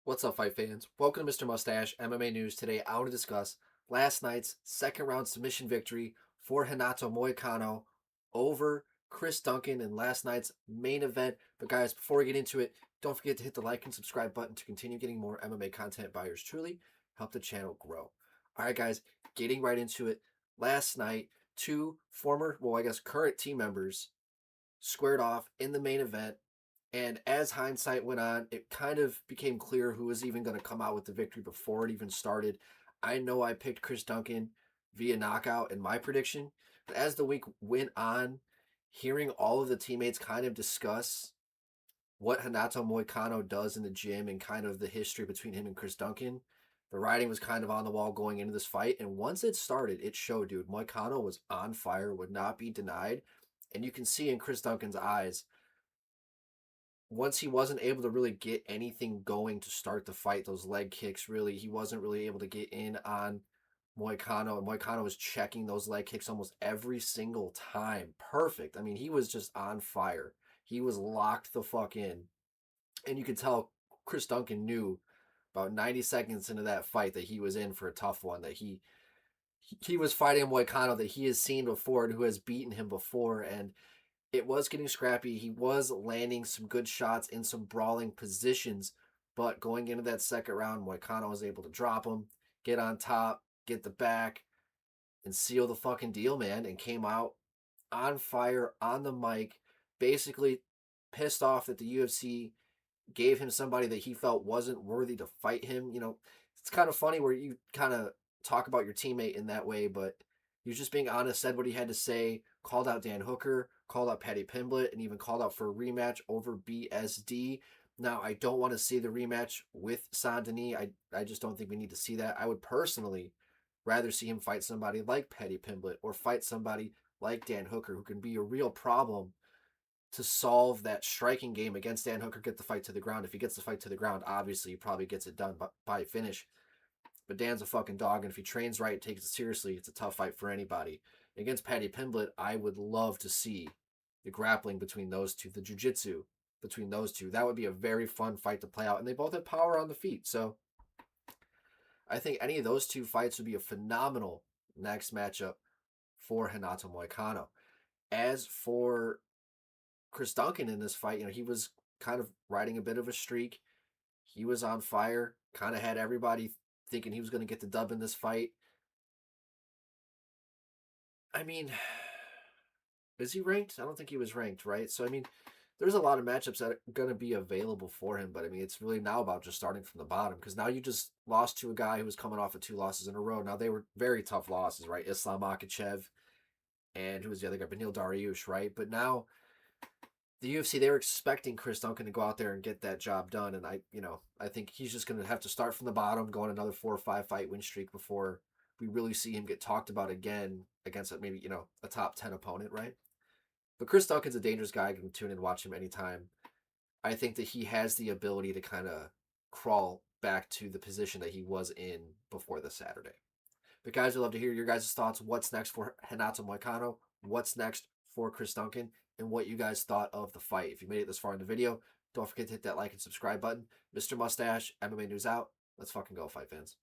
What's up, fight fans? Welcome to Mr. Mustache MMA News. Today, I want to discuss last night's second round submission victory for Renato Moicano over Chris Duncan in last night's main event. But guys, before we get into it, don't forget to hit the like and subscribe button to continue getting more MMA content by yours truly. Help the channel grow. All right, guys, getting right into it. Last night, two former, current team members squared off in the main event. And as hindsight went on, it kind of became clear who was even going to come out with the victory before it even started. I know I picked Chris Duncan via knockout in my prediction, but as the week went on, hearing all of the teammates kind of discuss what Renato Moicano does in the gym and kind of the history between him and Chris Duncan, the writing was kind of on the wall going into this fight. And once it started, it showed, dude. Moicano was on fire, would not be denied. And you can see in Chris Duncan's eyes once he wasn't able to really get anything going to start the fight, those leg kicks really, he wasn't really able to get in on Moicano, and Moicano was checking those leg kicks almost every single time. Perfect. I mean, he was just on fire. He was locked the fuck in. And you could tell Chris Duncan knew about 90 seconds into that fight that he was in for a tough one, that he was fighting a Moicano that he has seen before and who has beaten him before. And it was getting scrappy. He was landing some good shots in some brawling positions, but going into that second round, Moicano was able to drop him, get on top, get the back, and seal the fucking deal, man, and came out on fire on the mic, basically pissed off that the UFC gave him somebody that he felt wasn't worthy to fight him. You know, it's kind of funny where you kind of talk about your teammate in that way, but he was just being honest, said what he had to say, called out Dan Hooker, called out Paddy Pimblett, and even called out for a rematch over BSD. Now, I don't want to see the rematch with Saint Denis. I just don't think we need to see that. I would personally rather see him fight somebody like Paddy Pimblett or fight somebody like Dan Hooker, who can be a real problem to solve that striking game against Dan Hooker, get the fight to the ground. If he gets the fight to the ground, obviously he probably gets it done by finish. But Dan's a fucking dog, and if he trains right, takes it seriously, it's a tough fight for anybody. Against Paddy Pimblett, I would love to see the grappling between those two, the jiu-jitsu between those two. That would be a very fun fight to play out, and they both have power on the feet. So I think any of those two fights would be a phenomenal next matchup for Renato Moicano. As for Chris Duncan in this fight, he was kind of riding a bit of a streak. He was on fire, kind of had everybody thinking he was going to get the dub in this fight. I mean, is he ranked? I don't think he was ranked, right? So, I mean, there's a lot of matchups that are going to be available for him, but I mean, it's really now about just starting from the bottom because now you just lost to a guy who was coming off of 2 losses in a row. Now, they were very tough losses, right? Islam Makhachev and who was the other guy? Beneil Dariush, right? But now the UFC, they were expecting Chris Duncan to go out there and get that job done. And I think he's just going to have to start from the bottom, go on another 4 or 5 fight win streak before we really see him get talked about again against maybe, a top 10 opponent, right? But Chris Duncan's a dangerous guy. I can tune in and watch him anytime. I think that he has the ability to kind of crawl back to the position that he was in before this Saturday. But guys, I'd love to hear your guys' thoughts. What's next for Renato Moicano? What's next for Chris Duncan? And what you guys thought of the fight. If you made it this far in the video, don't forget to hit that like and subscribe button. Mr. Mustache, MMA News out. Let's fucking go, fight fans.